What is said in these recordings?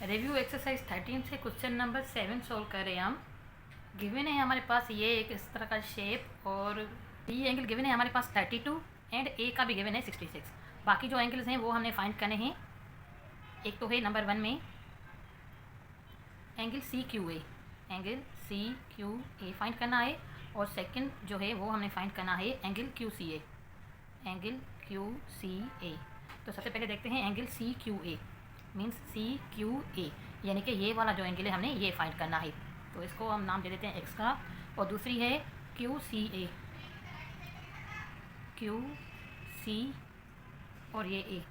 Review exercise 13 से question number 7 solve कर रहे हैं हम। गिवन है हमारे पास ये एक इस तरह का शेप और बी एंगल गिवन है हमारे पास 32 एंड ए का भी गिवन है 66। बाकी जो एंगल्स हैं वो हमने फाइंड करने हैं। एक तो है नंबर 1 में angle C Q A find करना है, और सेकंड जो है वो हमने फाइंड करना है एंगल क्यू सी ए। तो सबसे पहले देखते हैं angle C Q A means C Q A, यानी कि ये वाला जो एंगल है हमने ये फाइंड करना है। तो इसको हम नाम दे देते हैं एक्स का। और दूसरी है क्यू सी और ये ए।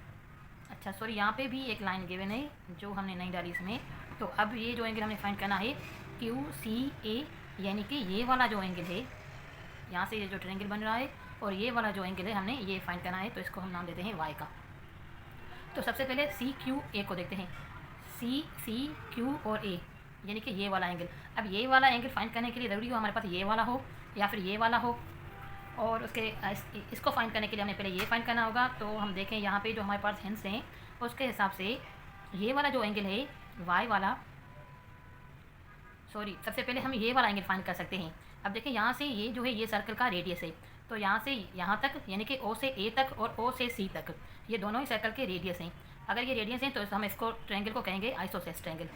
अच्छा सॉरी, यहाँ पे भी एक लाइन गिवन है जो हमने नहीं डाली इसमें। तो अब ये जो एंगल हमने फाइंड करना है क्यू सी ए, यानी कि ये वाला जो एंगल है, यहाँ से ये जो ट्रायंगल बन रहा है और ये वाला जो एंगल है हमने ये फाइंड करना है। तो इसको हम नाम देते हैं वाई का। तो सबसे पहले सी क्यू ए को देखते हैं। सी क्यू और ए यानी कि ये वाला एंगल। अब ये वाला एंगल फाइंड करने के लिए ज़रूरी हो हमारे पास ये वाला हो या फिर ये वाला हो, और उसके इसको फाइंड करने के लिए हमें पहले ये फाइंड करना होगा। तो हम देखें यहाँ पे जो हमारे पास हिंट्स हैं उसके हिसाब से ये वाला जो एंगल है वाई वाला, सॉरी सबसे पहले हम ये वाला एंगल फाइंड कर सकते हैं। अब देखें यहाँ से ये जो है ये सर्कल का रेडियस है, तो यहाँ से यहाँ तक यानी कि ओ से ए तक और ओ से सी तक ये दोनों ही सर्कल के रेडियस हैं। अगर ये रेडियस हैं तो हम इसको ट्रायंगल को कहेंगे आइसोसेलेस ट्रायंगल,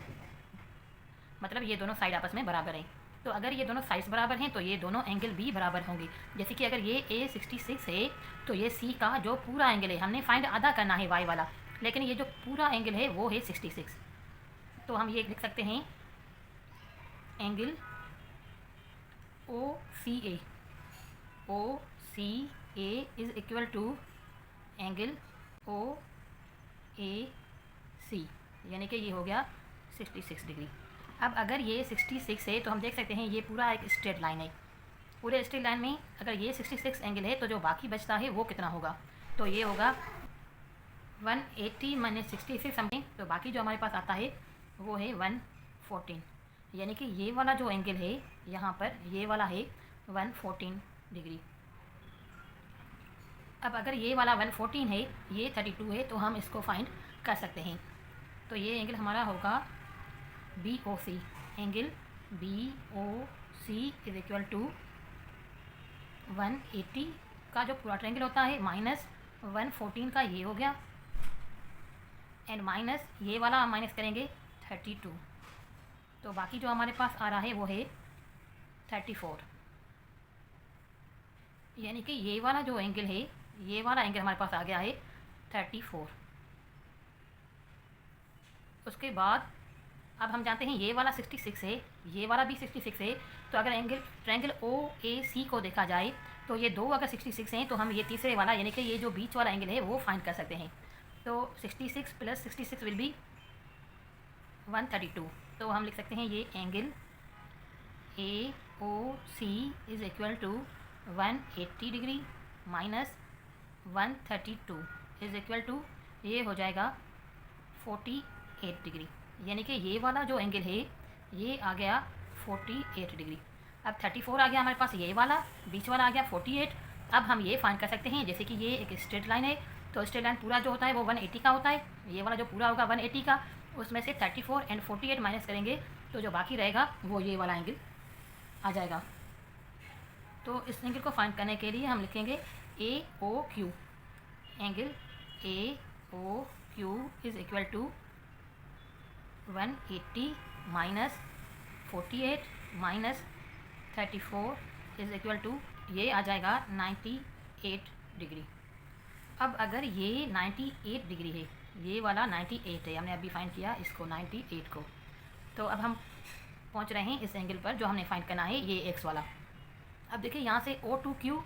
मतलब ये दोनों साइड आपस में बराबर हैं। तो अगर ये दोनों साइड्स बराबर हैं तो ये दोनों एंगल भी बराबर होंगे। जैसे कि अगर ये ए 66 है तो ये सी का जो पूरा एंगल है हमने फाइंड आधा करना है वाई वाला, लेकिन ये जो पूरा एंगल है वो है 66। तो हम ये लिख सकते हैं angle O C A is equal to angle O A C, यानी कि ये हो गया 66 डिग्री। अब अगर ये 66 है तो हम देख सकते हैं ये पूरा एक स्ट्रेट लाइन है। पूरे स्ट्रेट लाइन में अगर ये 66 एंगल है तो जो बाकी बचता है वो कितना होगा, तो ये होगा 180 माइनस 66 समथिंग। तो बाकी जो हमारे पास आता है वो है 114, यानी कि ये वाला जो एंगल है यहाँ पर ये वाला है 114 डिग्री। अब अगर ये वाला 114 है ये 32 है तो हम इसको फाइंड कर सकते हैं। तो ये एंगल हमारा होगा B O C, angle B O C is equal to 180 का जो पूरा ट्रायंगल होता है माइनस 114 का ये हो गया, एंड माइनस ये वाला हम माइनस करेंगे 32। तो बाकी जो हमारे पास आ रहा है वो है 34, यानी कि ये वाला जो एंगल है ये वाला एंगल हमारे पास आ गया है 34। उसके बाद अब हम जानते हैं ये वाला 66 है, ये वाला भी 66 है। तो अगर ट्रायंगल ओ ए सी को देखा जाए तो ये दो अगर 66 हैं तो हम ये तीसरे वाला यानी कि ये जो बीच वाला एंगल है वो फाइंड कर सकते हैं। तो 66 प्लस 66 विल बी 132। तो हम लिख सकते हैं ये angle A O C is equal to 180 degree minus 132 is equal to ये हो जाएगा 48 डिग्री, यानी कि ये वाला जो एंगल है ये आ गया 48 डिग्री। अब 34 आ गया हमारे पास, ये वाला बीच वाला आ गया 48। अब हम ये फाइंड कर सकते हैं जैसे कि ये एक स्ट्रेट लाइन है, तो स्ट्रेट लाइन पूरा जो होता है वो 180 का होता है। ये वाला जो पूरा होगा 180 का, उसमें से 34 एंड 48 माइनस करेंगे तो जो बाकी रहेगा वो ये वाला एंगल आ जाएगा। तो इस एंगल को फाइंड करने के लिए हम लिखेंगे A O Q, angle A O Q is equal to 180 minus 48 minus 34 is equal to ये आ जाएगा 98 डिग्री। अब अगर ये 98 डिग्री है, ये वाला 98 है, हमने अभी फाइंड किया इसको 98 को। तो अब हम पहुंच रहे हैं इस एंगल पर जो हमने फाइंड करना है ये एक्स वाला। अब देखिए यहाँ से O2Q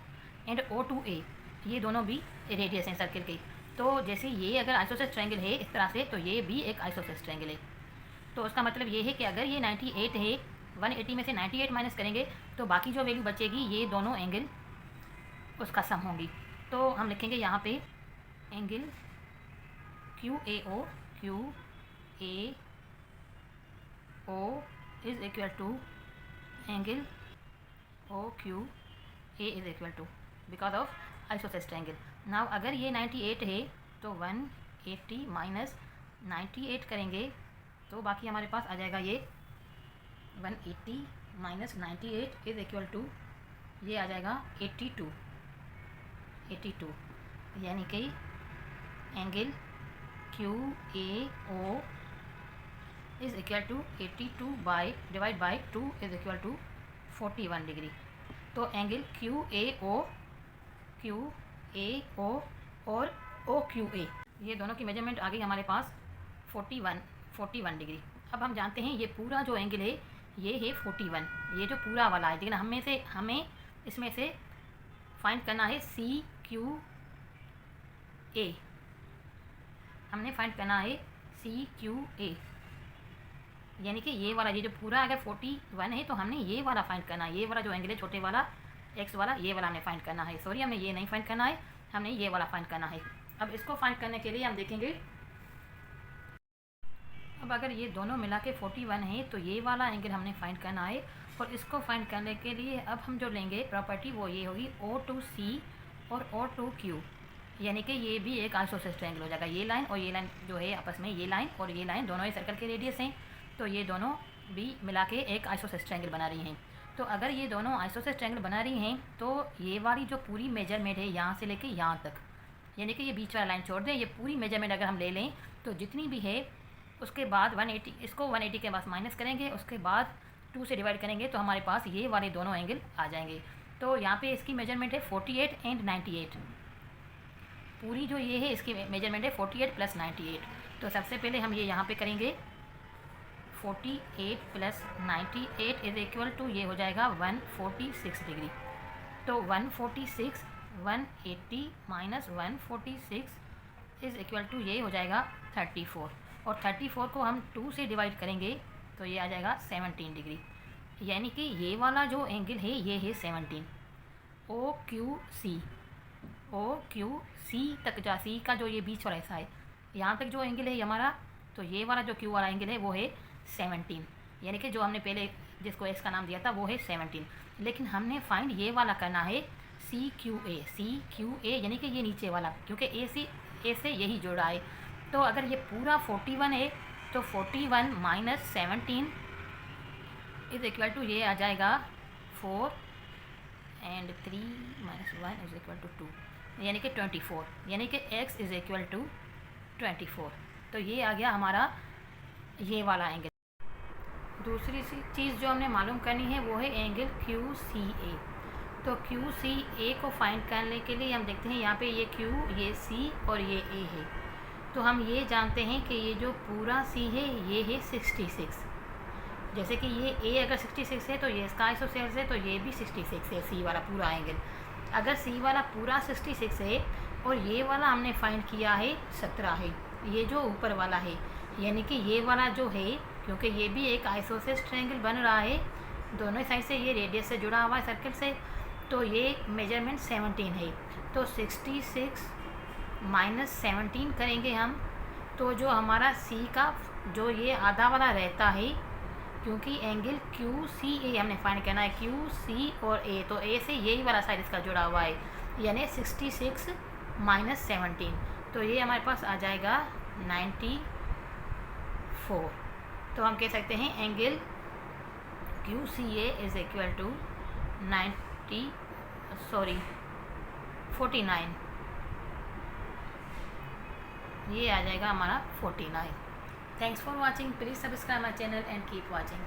एंड O2A ये दोनों भी रेडियस हैं सर्किल के। तो जैसे ये अगर आइसोसेलेस ट्रायंगल है इस तरह से, तो ये भी एक आइसोसेलेस ट्रायंगल है। तो उसका मतलब ये है कि अगर ये 98 है 180 में से 98 माइनस करेंगे तो बाकी जो वैल्यू बचेगी ये दोनों एंगल उसका सम होंगी। तो हम लिखेंगे यहाँ पे angle Q A O is equal to angle O Q A is equal to because of isosceles triangle. Now अगर ये 98 है तो 180 माइनस 98 करेंगे तो बाकी हमारे पास आ जाएगा ये 180 माइनस 98 इज़ इक्वल टू ये आ जाएगा 82 यानी कि angle QAO is equal to 82 by divide by 2 is equal to 41 degree. तो एंगल QAO और OQA ये दोनों की मेजरमेंट आ गई हमारे पास 41 डिग्री। अब हम जानते हैं ये पूरा जो एंगल है ये है 41, ये जो पूरा वाला है, लेकिन हमें इसमें से फाइंड करना है CQA। हमने फाइंड करना है CQA, यानी कि ये वाला, ये जो पूरा अगर 41 है तो हमने ये वाला फाइंड करना है। ये वाला जो एंगल है छोटे वाला x वाला, ये वाला हमें फाइंड करना है। सॉरी, हमने ये नहीं फाइंड करना है, हमने ये वाला फाइंड करना है। अब इसको फाइंड करने के लिए हम देखेंगे, अब अगर ये दोनों मिला के 41 है तो ये वाला एंगल हमने फाइंड करना है। और इसको फाइंड करने के लिए अब हम जो लेंगे प्रॉपर्टी वो ये होगी O2C और O2Q, यानी कि ये भी एक आइसोसेलेस ट्रायंगल हो जाएगा। ये लाइन और ये लाइन जो है आपस में, ये लाइन और ये लाइन दोनों ही सर्कल के रेडियस हैं, तो ये दोनों भी मिला के एक आइसोसेलेस ट्रायंगल बना रही हैं। तो अगर ये दोनों आइसोसेलेस ट्रायंगल बना रही हैं तो ये वाली जो पूरी मेजरमेंट है यहाँ से लेके यहाँ तक, यानी कि ये बीच वाला लाइन छोड़ दें, ये पूरी मेजरमेंट अगर हम ले लें तो जितनी भी है उसके बाद 180, इसको 180 के पास माइनस करेंगे, उसके बाद 2 से डिवाइड करेंगे तो हमारे पास ये वाले दोनों एंगल आ जाएंगे। तो यहाँ पे इसकी मेजरमेंट है 48 एंड 98, पूरी जो ये है इसकी मेजरमेंट है 48 प्लस 98। तो सबसे पहले हम ये यहाँ पे करेंगे 48 प्लस 98 इज इक्वल टू ये हो जाएगा 146 डिग्री। तो 146 180 माइनस 146 इज इक्वल टू ये हो जाएगा 34, और 34 को हम 2 से डिवाइड करेंगे तो ये आ जाएगा 17 डिग्री, यानी कि ये वाला जो एंगल है ये है 17। OQC तक जा, सी का जो ये बीच वाला हिस्सा है यहाँ तक जो एंगल है हमारा, तो ये वाला जो Q वाला एंगल है वो है 17, यानी कि जो हमने पहले जिसको x का नाम दिया था वो है 17। लेकिन हमने फाइंड ये वाला करना है CQA, यानी कि ये नीचे वाला, क्योंकि A से यही जुड़ा है। तो अगर ये पूरा 41 है तो 41 माइनस 17 इज इक्वल टू ये आ जाएगा 4 and 3 minus 1 is equal to 2, यानी कि 24, यानी कि x इज इक्वल टू 24। तो ये आ गया हमारा ये वाला एंगल। दूसरी चीज़ जो हमने मालूम करनी है वो है एंगल QCA। तो QCA को फाइंड करने के लिए हम देखते हैं यहाँ पे ये Q, ये C और ये A है। तो हम ये जानते हैं कि ये जो पूरा C है ये है 66, जैसे कि ये A अगर 66 है तो ये इसका आइसोसेलेस है, तो ये भी 66 है C वाला पूरा एंगल। अगर C वाला पूरा 66 है और ये वाला हमने फाइंड किया है 17 है, ये जो ऊपर वाला है, यानी कि ये वाला जो है, क्योंकि ये भी एक आइसोसेलेस ट्रायंगल बन रहा है, दोनों साइड से ये रेडियस से जुड़ा हुआ है सर्कल से, तो ये मेजरमेंट 17 है। तो 66 माइनस 17 करेंगे हम, तो जो हमारा C का जो ये आधा वाला रहता है, क्योंकि एंगल QCA हमने फाइंड करना है, QC और A, तो A से यही वाला साइड इसका जुड़ा हुआ है, यानी 66 माइनस 17, तो ये हमारे पास आ जाएगा 94। तो हम कह सकते हैं angle QCA is equal to 49, ये आ जाएगा हमारा 49। Thanks for watching, please subscribe my channel and keep watching.